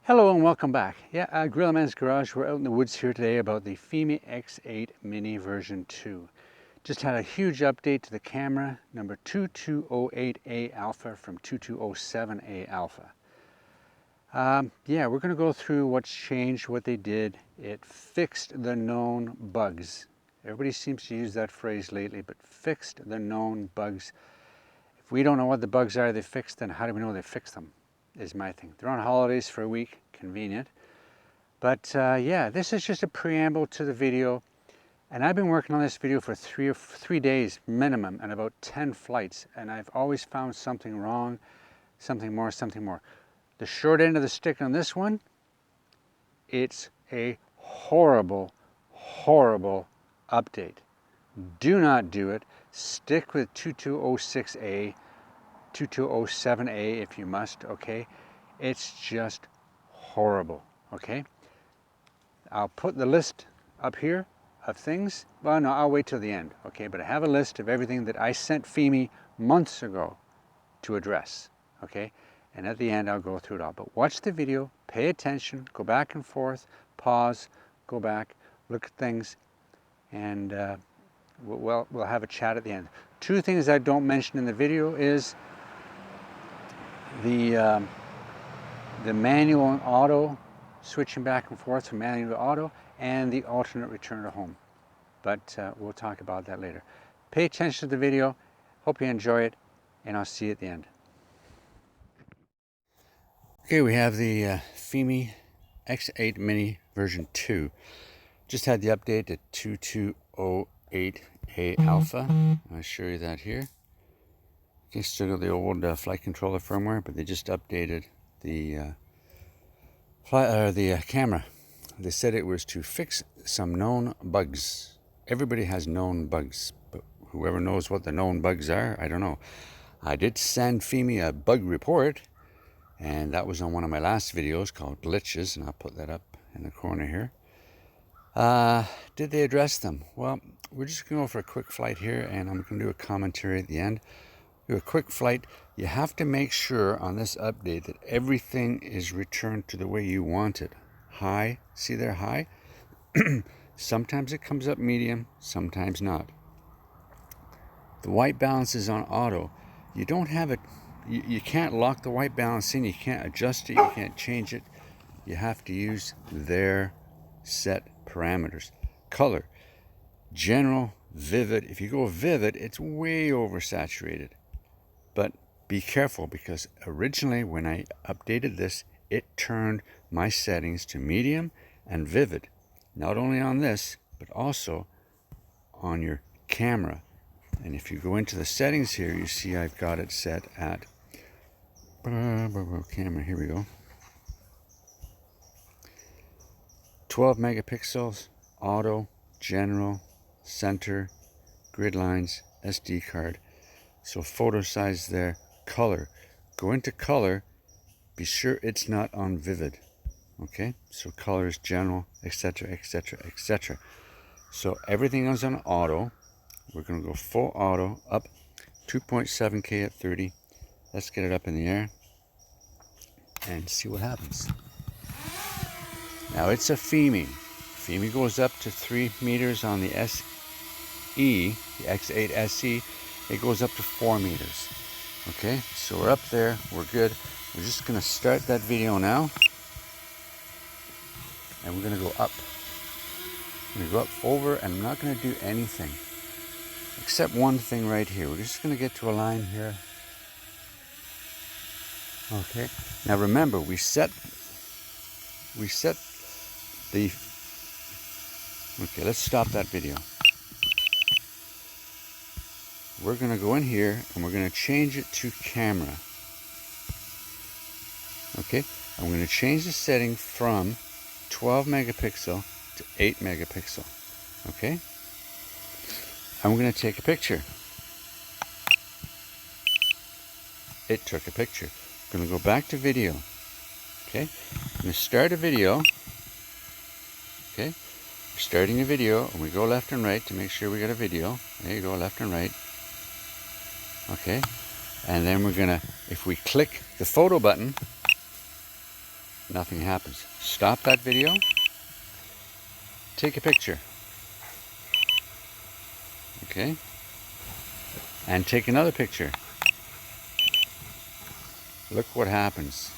Hello and welcome back. Yeah, Grill Man's Garage. We're out in the woods here today about the Fimi X8 Mini version 2. Just had a huge update to the camera, number 2208A Alpha from 2207A Alpha. Yeah, we're going to go through what's changed, what they did. It fixed the known bugs. Everybody seems to use that phrase lately, but fixed the known bugs. If we don't know what the bugs are they fixed, then how do we know they fixed them? Is my thing. They're on holidays for a week, convenient. But yeah, this is just a preamble to the video. And I've been working on this video for three days minimum and about 10 flights. And I've always found something wrong, something more, something more. The short end of the stick on this one, it's a horrible, horrible update. Do not do it. Stick with 2206A, 2207A if you must, okay? It's just horrible, okay? I'll put the list up here of things. Well, no, I'll wait till the end, okay? But I have a list of everything that I sent Fimi months ago to address, okay? And at the end, I'll go through it all. But watch the video, pay attention, go back and forth, pause, go back, look at things, and we'll have a chat at the end. Two things I don't mention in the video is the manual and auto, switching back and forth from manual to auto, and the alternate return to home. But we'll talk about that later. Pay attention to the video. Hope you enjoy it, and I'll see you at the end. Okay, we have the Fimi X8 Mini version 2. Just had the update to 2208A Alpha. I'll show you that here. Okay, still got the old flight controller firmware, but they just updated the camera. They said it was to fix some known bugs. Everybody has known bugs, but whoever knows what the known bugs are, I don't know. I did send Fimi a bug report, and that was on one of my last videos called Glitches, and I'll put that up in the corner here. Did they address them? Well, we're just going to go for a quick flight here, and I'm going to do a commentary at the end. Do a quick flight. You have to make sure on this update that everything is returned to the way you want it. High, see there, high? Sometimes it comes up medium, sometimes not. The white balance is on auto. You don't have it, you can't lock the white balance in, you can't adjust it, you can't change it. You have to use their set parameters. Color, general, vivid. If you go vivid, it's way oversaturated. But be careful, because originally when I updated this, it turned my settings to medium and vivid. Not only on this, but also on your camera. And if you go into the settings here, you see I've got it set at camera, here we go. 12 megapixels, auto, general, center, grid lines, SD card. So photo size there, color. Go into color, be sure it's not on vivid. Okay, so colors, general, etc., etc., etc. So everything is on auto. We're going to go full auto, up 2.7K at 30. Let's get it up in the air and see what happens. Now it's a Fimi. Fimi goes up to 3 meters on the SE, the X8 SE. It goes up to 4 meters. Okay, so we're up there, we're good. We're just gonna start that video now. And we're gonna go up. I'm gonna go up over, and I'm not gonna do anything. Except one thing right here. We're just gonna get to a line here. Okay, now remember, we set the, okay, let's stop that video. We're going to go in here and we're going to change it to camera. Okay, I'm going to change the setting from 12 megapixel to 8 megapixel. Okay, I'm going to take a picture. It took a picture. I'm going to go back to video. Okay, I'm going to start a video. Okay, we're starting a video, and we go left and right to make sure we got a video. There you go, left and right. Okay, and then we're gonna, if we click the photo button, Nothing happens. Stop that video. Take a picture. Okay? And take another picture. Look what happens.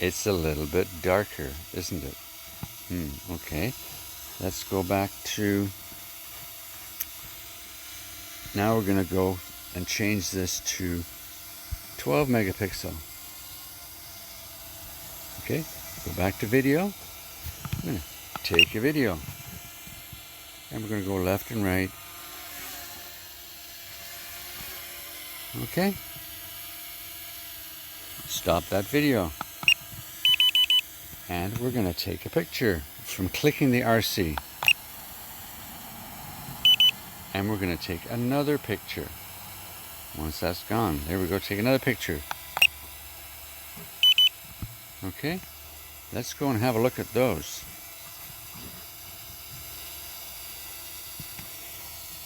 It's a little bit darker, isn't it? Okay. Let's go back to... Now we're going to go and change this to 12 megapixel. Okay, go back to video. I'm going to take a video. And we're going to go left and right. Okay. Stop that video. And we're going to take a picture from clicking the RC. And we're going to take another picture. Once that's gone, there we go, take another picture. Okay, let's go and have a look at those.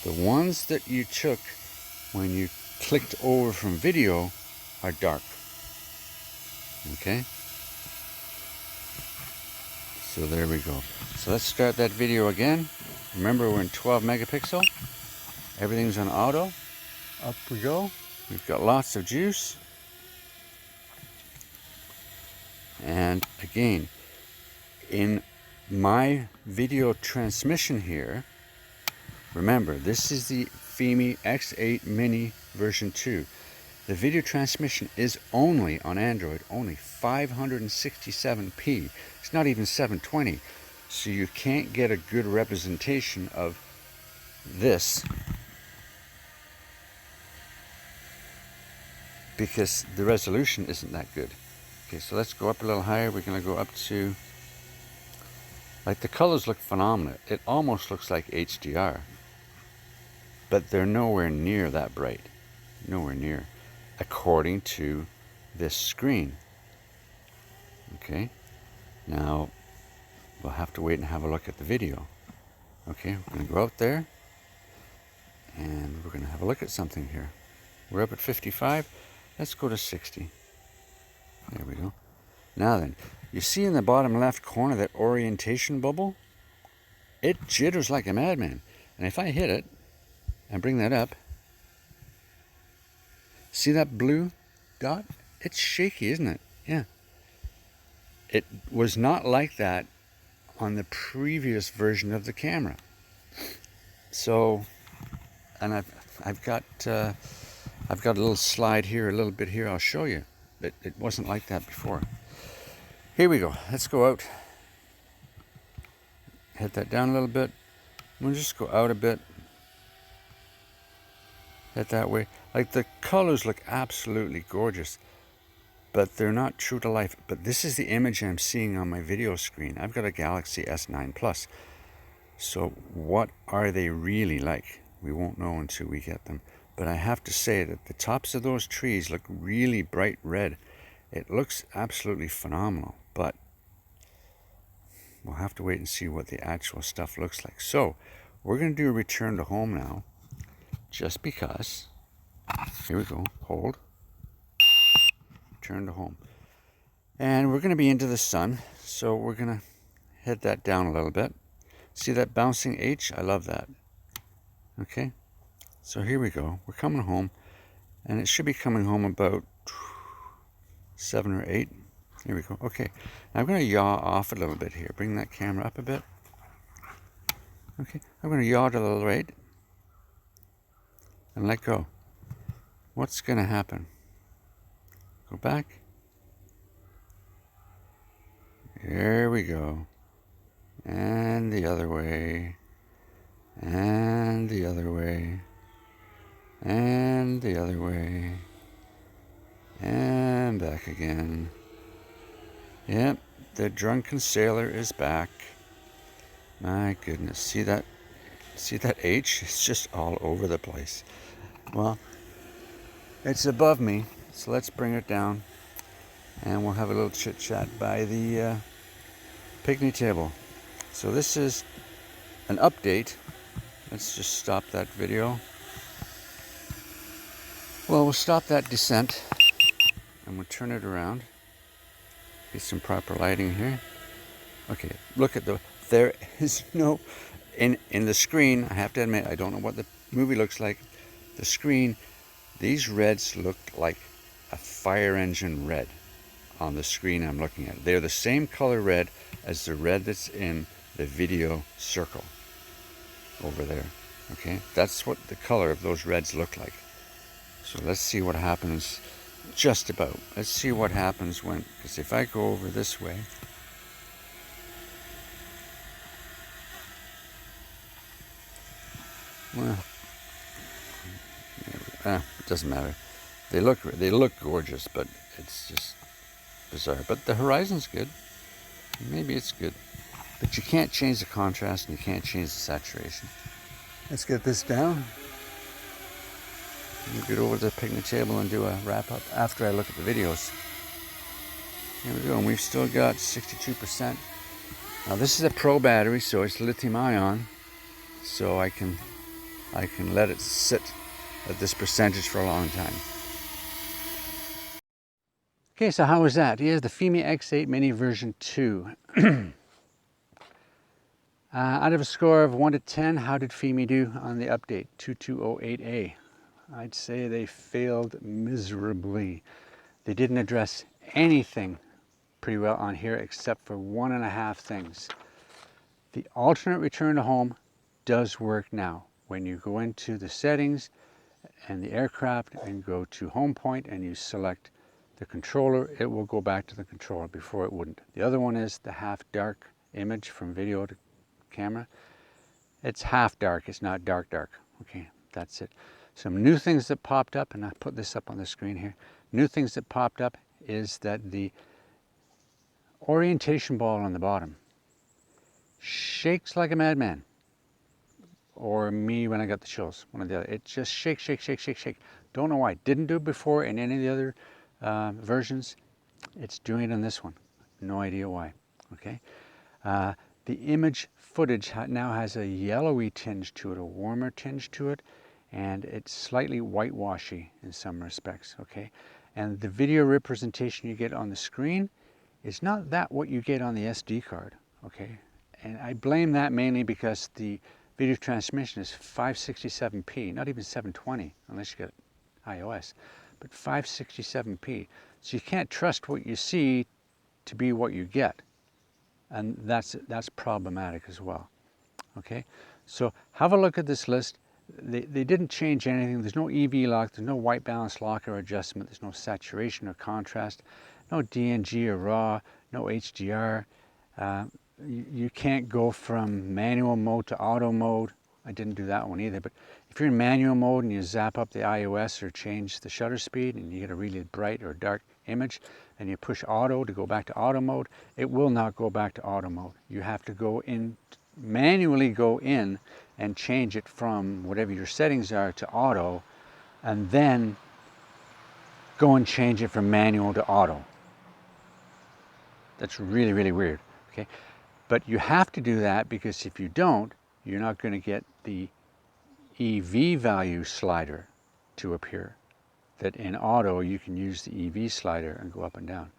The ones that you took when you clicked over from video are dark. Okay, so there we go. So let's start that video again. Remember, we're in 12 megapixel. Everything's on auto. Up we go. We've got lots of juice. And again, in my video transmission here, remember, this is the Fimi X8 Mini version 2. The video transmission is only on Android, only 567p. It's not even 720. So you can't get a good representation of this because the resolution isn't that good. Okay, so let's go up a little higher. We're going to go up to, like, the colors look phenomenal. It almost looks like HDR, but they're nowhere near that bright. Nowhere near, according to this screen. Okay, now we'll have to wait and have a look at the video. Okay, we're going to go out there and we're going to have a look at something here. We're up at 55. Let's go to 60. There we go. Now then, you see in the bottom left corner that orientation bubble? It jitters like a madman. And if I hit it and bring that up, see that blue dot? It's shaky, isn't it? Yeah. It was not like that on the previous version of the camera. So, and I've got a little slide here, a little bit here. I'll show you. It wasn't like that before. Here we go. Let's go out. Hit that down a little bit. We'll just go out a bit. Head that way. Like, the colors look absolutely gorgeous, but they're not true to life. But this is the image I'm seeing on my video screen. I've got a Galaxy S9 Plus. So what are they really like? We won't know until we get them. But I have to say that the tops of those trees look really bright red. It looks absolutely phenomenal, but we'll have to wait and see what the actual stuff looks like. So we're going to do a return to home now, just because. Here we go. Hold. Return to home. And we're going to be into the sun, so we're going to head that down a little bit. See that bouncing H? I love that. Okay. So here we go. We're coming home, and it should be coming home about 7 or 8. Here we go. Okay. Now I'm going to yaw off a little bit here. Bring that camera up a bit. Okay. I'm going to yaw to the right and let go. What's going to happen? Go back. There we go. And the other way. And the other way. And the other way. And back again. Yep, the drunken sailor is back. My goodness, see that H? It's just all over the place. Well, it's above me, so let's bring it down, and we'll have a little chit chat by the picnic table. So this is an update. Let's just stop that video. Well, we'll stop that descent, and I'm going to turn it around. Get some proper lighting here. Okay, look at there is no, in the screen, I have to admit, I don't know what the movie looks like. The screen, these reds look like a fire engine red on the screen I'm looking at. They're the same color red as the red that's in the video circle over there. Okay, that's what the color of those reds look like. So let's see what happens. Just about. Let's see what happens when, because if I go over this way, well, it doesn't matter. They look gorgeous, but it's just bizarre. But the horizon's good. Maybe it's good, but you can't change the contrast and you can't change the saturation. Let's get this down. We'll get over to the picnic table and do a wrap up after I look at the videos. Here we go, and we've still got 62%. Now this is a pro battery, so it's lithium ion, so I can let it sit at this percentage for a long time. Okay, so how was that? Here's the Fimi X8 Mini version 2. Out of a score of 1 to 10, how did Fimi do on the update 2208A? I'd say they failed miserably. They didn't address anything pretty well on here except for 1.5 things. The alternate return to home does work now. When you go into the settings and the aircraft and go to home point and you select the controller, it will go back to the controller. Before it wouldn't. The other one is the half dark image from video to camera. It's half dark, it's not dark. Okay, that's it. Some new things that popped up, and I put this up on the screen here. New things that popped up is that the orientation ball on the bottom shakes like a madman. Or me when I got the chills, one or the other. It just shakes. Don't know why. Didn't do it before in any of the other versions. It's doing it on this one. No idea why. Okay. The image footage now has a yellowy tinge to it, a warmer tinge to it, and it's slightly whitewashy in some respects. Okay. And the video representation you get on the screen is not that what you get on the SD card. Okay. And I blame that mainly because the video transmission is 567p, not even 720 unless you get iOS, but 567p. So you can't trust what you see to be what you get, and that's problematic as well. Okay, so have a look at this list. They didn't change anything. There's no EV lock, there's no white balance lock or adjustment, there's no saturation or contrast, no DNG or RAW, no HDR. You can't go from manual mode to auto mode. I didn't do that one either, but if you're in manual mode and you zap up the iOS or change the shutter speed and you get a really bright or dark image and you push auto to go back to auto mode, it will not go back to auto mode. You have to go in, manually go in and change it from whatever your settings are to auto, and then go and change it from manual to auto. That's really, really weird. Okay. But you have to do that because if you don't, you're not going to get the EV value slider to appear. That in auto, you can use the EV slider and go up and down.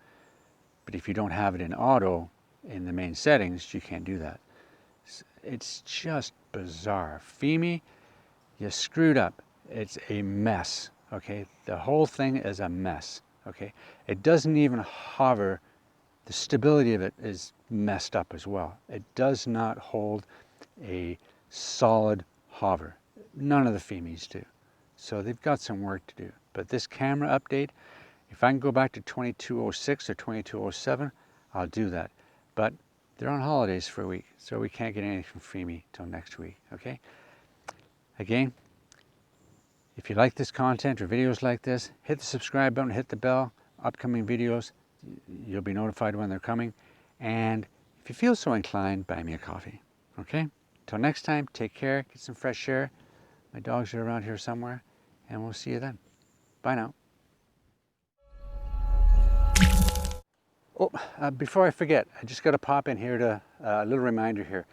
But if you don't have it in auto, in the main settings, you can't do that. It's just bizarre. Fimi, you screwed up. It's a mess, okay? The whole thing is a mess, okay? It doesn't even hover. The stability of it is messed up as well. It does not hold a solid hover. None of the Fimis do. So they've got some work to do. But this camera update, if I can go back to 2206 or 2207, I'll do that. But they're on holidays for a week, so we can't get anything from Fimi till next week, okay? Again, if you like this content or videos like this, hit the subscribe button, hit the bell. Upcoming videos, you'll be notified when they're coming. And if you feel so inclined, buy me a coffee. Okay? Till next time, take care, get some fresh air. My dogs are around here somewhere, and we'll see you then. Bye now. Oh, before I forget, I just got to pop in here to a little reminder here.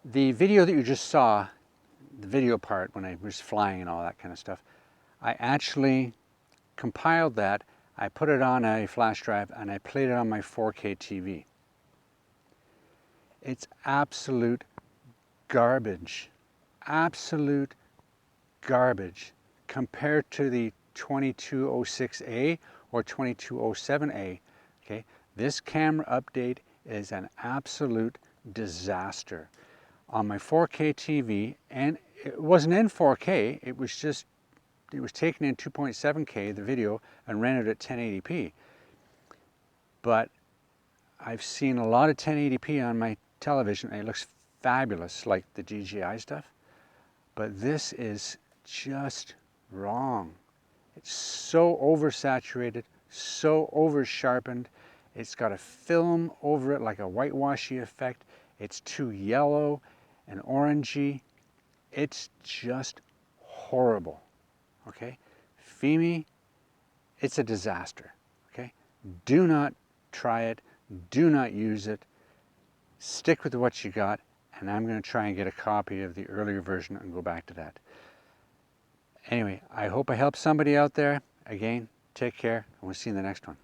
The video that you just saw, the video part when I was flying and all that kind of stuff, I actually compiled that. I put it on a flash drive and I played it on my 4K TV. It's absolute garbage. Absolute garbage compared to the 2206A or 2207A. Okay, this camera update is an absolute disaster. On my 4K TV, and it wasn't in 4K, it was taken in 2.7K, the video, and rendered at 1080p. But I've seen a lot of 1080p on my television, and it looks fabulous, like the DJI stuff. But this is just wrong. It's so oversaturated, so over-sharpened. It's got a film over it like a whitewashy effect. It's too yellow and orangey. It's just horrible, okay? Fimi, it's a disaster, okay? Do not try it. Do not use it. Stick with what you got, and I'm going to try and get a copy of the earlier version and go back to that. Anyway, I hope I helped somebody out there. Again, take care, and we'll see you in the next one.